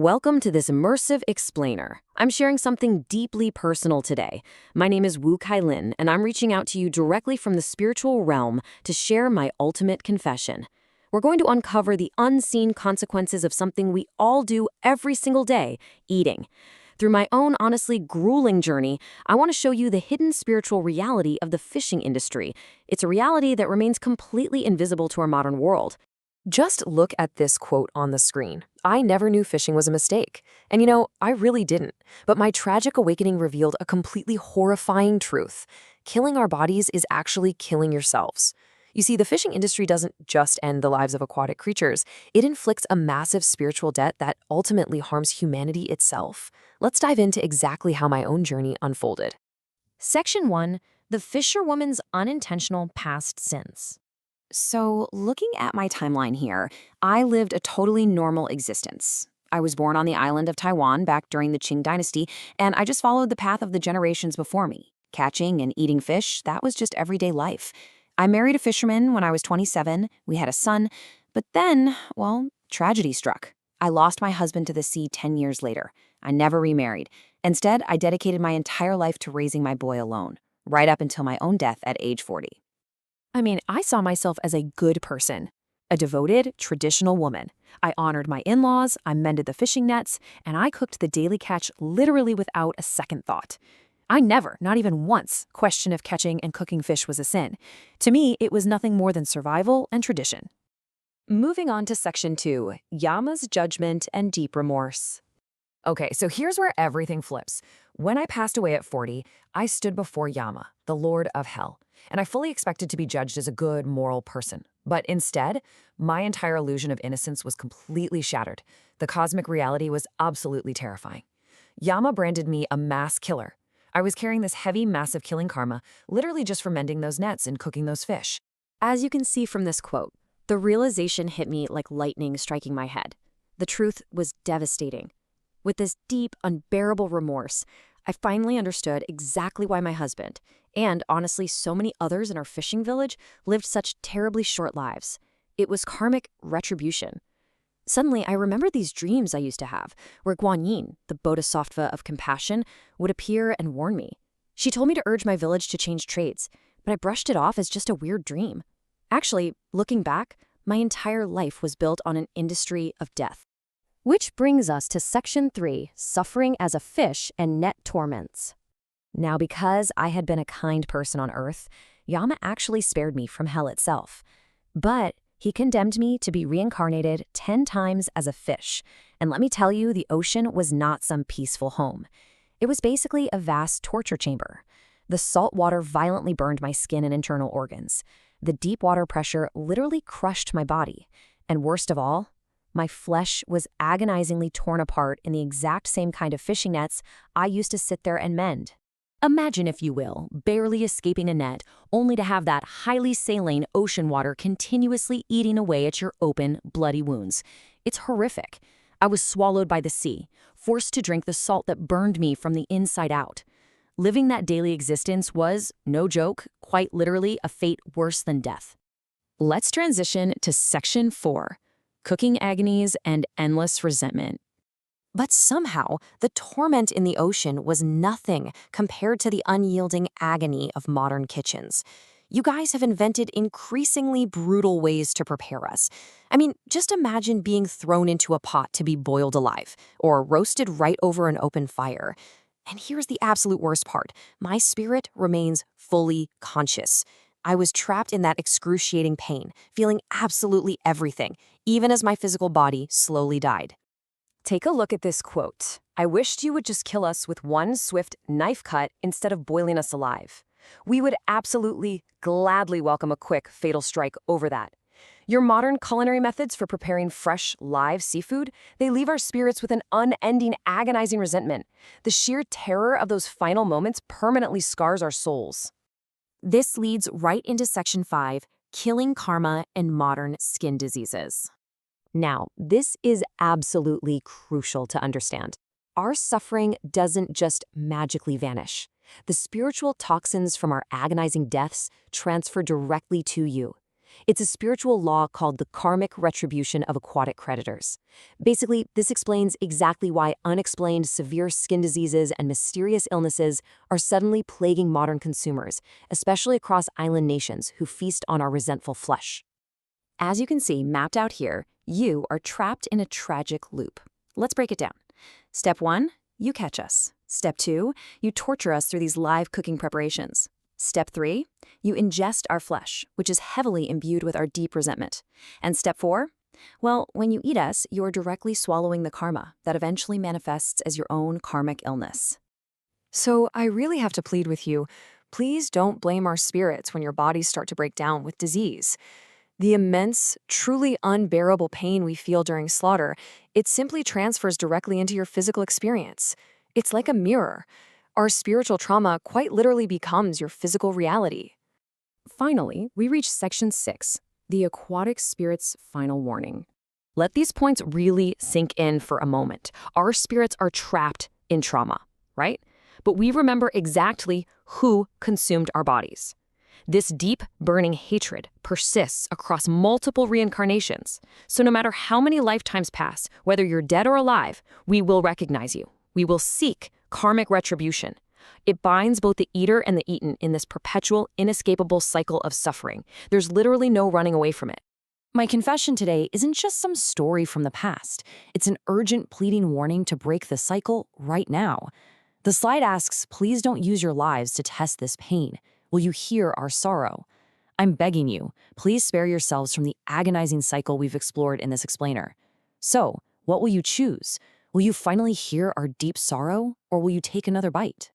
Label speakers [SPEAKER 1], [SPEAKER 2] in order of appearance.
[SPEAKER 1] Welcome to this immersive explainer. I'm sharing something deeply personal today. My name is Wu Kai Lin, and I'm reaching out to you directly from the spiritual realm to share my ultimate confession. We're going to uncover the unseen consequences of something we all do every single day, eating. Through my own honestly grueling journey, I want to show you the hidden spiritual reality of the fishing industry. It's a reality that remains completely invisible to our modern world. Just look at this quote on the screen. I never knew fishing was a mistake. And I really didn't. But my tragic awakening revealed a completely horrifying truth. Killing our bodies is actually killing yourselves. You see, the fishing industry doesn't just end the lives of aquatic creatures. It inflicts a massive spiritual debt that ultimately harms humanity itself. Let's dive into exactly how my own journey unfolded. Section 1. The Fisherwoman's Unintentional Past Sins. So, looking at my timeline here, I lived a totally normal existence. I was born on the island of Taiwan back during the Qing dynasty, and I just followed the path of the generations before me. Catching and eating fish, that was just everyday life. I married a fisherman when I was 27, we had a son, but then, tragedy struck. I lost my husband to the sea 10 years later. I never remarried. Instead, I dedicated my entire life to raising my boy alone, right up until my own death at age 40. I saw myself as a good person, a devoted, traditional woman. I honored my in-laws, I mended the fishing nets, and I cooked the daily catch literally without a second thought. I never, not even once, questioned if catching and cooking fish was a sin. To me, it was nothing more than survival and tradition. Moving on to Section 2, Yama's Judgment and Deep Remorse. Okay, so here's where everything flips. When I passed away at 40, I stood before Yama, the Lord of Hell, and I fully expected to be judged as a good, moral person. But instead, my entire illusion of innocence was completely shattered. The cosmic reality was absolutely terrifying. Yama branded me a mass killer. I was carrying this heavy, massive killing karma, literally just for mending those nets and cooking those fish. As you can see from this quote, the realization hit me like lightning striking my head. The truth was devastating. With this deep, unbearable remorse, I finally understood exactly why my husband, and honestly so many others in our fishing village, lived such terribly short lives. It was karmic retribution. Suddenly, I remembered these dreams I used to have, where Guanyin, the bodhisattva of compassion, would appear and warn me. She told me to urge my village to change trades, but I brushed it off as just a weird dream. Actually, looking back, my entire life was built on an industry of death. Which brings us to Section 3, Suffering as a Fish and Net Torments. Now, because I had been a kind person on Earth, Yama actually spared me from hell itself. But he condemned me to be reincarnated 10 times as a fish. And let me tell you, the ocean was not some peaceful home. It was basically a vast torture chamber. The salt water violently burned my skin and internal organs. The deep water pressure literally crushed my body. And worst of all, my flesh was agonizingly torn apart in the exact same kind of fishing nets I used to sit there and mend. Imagine, if you will, barely escaping a net, only to have that highly saline ocean water continuously eating away at your open, bloody wounds. It's horrific. I was swallowed by the sea, forced to drink the salt that burned me from the inside out. Living that daily existence was, no joke, quite literally a fate worse than death. Let's transition to Section 4. Cooking agonies and endless resentment. But somehow, the torment in the ocean was nothing compared to the unyielding agony of modern kitchens. You guys have invented increasingly brutal ways to prepare us. Just imagine being thrown into a pot to be boiled alive, or roasted right over an open fire. And here's the absolute worst part. My spirit remains fully conscious. I was trapped in that excruciating pain, feeling absolutely everything, even as my physical body slowly died. Take a look at this quote. I wished you would just kill us with one swift knife cut instead of boiling us alive. We would absolutely, gladly welcome a quick, fatal strike over that. Your modern culinary methods for preparing fresh, live seafood, they leave our spirits with an unending, agonizing resentment. The sheer terror of those final moments permanently scars our souls. This leads right into Section 5, Killing Karma and Modern Skin Diseases. Now, this is absolutely crucial to understand. Our suffering doesn't just magically vanish. The spiritual toxins from our agonizing deaths transfer directly to you. It's a spiritual law called the karmic retribution of aquatic creditors. Basically, this explains exactly why unexplained severe skin diseases and mysterious illnesses are suddenly plaguing modern consumers, especially across island nations who feast on our resentful flesh. As you can see mapped out here, you are trapped in a tragic loop. Let's break it down. Step 1, you catch us. Step 2, you torture us through these live cooking preparations. Step 3, you ingest our flesh, which is heavily imbued with our deep resentment. And step 4, well, when you eat us, you're directly swallowing the karma that eventually manifests as your own karmic illness. So I really have to plead with you, please don't blame our spirits when your bodies start to break down with disease. The immense, truly unbearable pain we feel during slaughter, it simply transfers directly into your physical experience. It's like a mirror. Our spiritual trauma quite literally becomes your physical reality. Finally, we reach section 6, the aquatic spirit's final warning. Let these points really sink in for a moment. Our spirits are trapped in trauma, right? But we remember exactly who consumed our bodies. This deep, burning hatred persists across multiple reincarnations. So no matter how many lifetimes pass, whether you're dead or alive, we will recognize you. We will seek karmic retribution. It binds both the eater and the eaten in this perpetual, inescapable cycle of suffering. There's literally no running away from it. My confession today isn't just some story from the past. It's an urgent, pleading warning to break the cycle right now. The slide asks, please don't use your lives to test this pain. Will you hear our sorrow? I'm begging you, please spare yourselves from the agonizing cycle we've explored in this explainer. So, what will you choose? Will you finally hear our deep sorrow, or will you take another bite?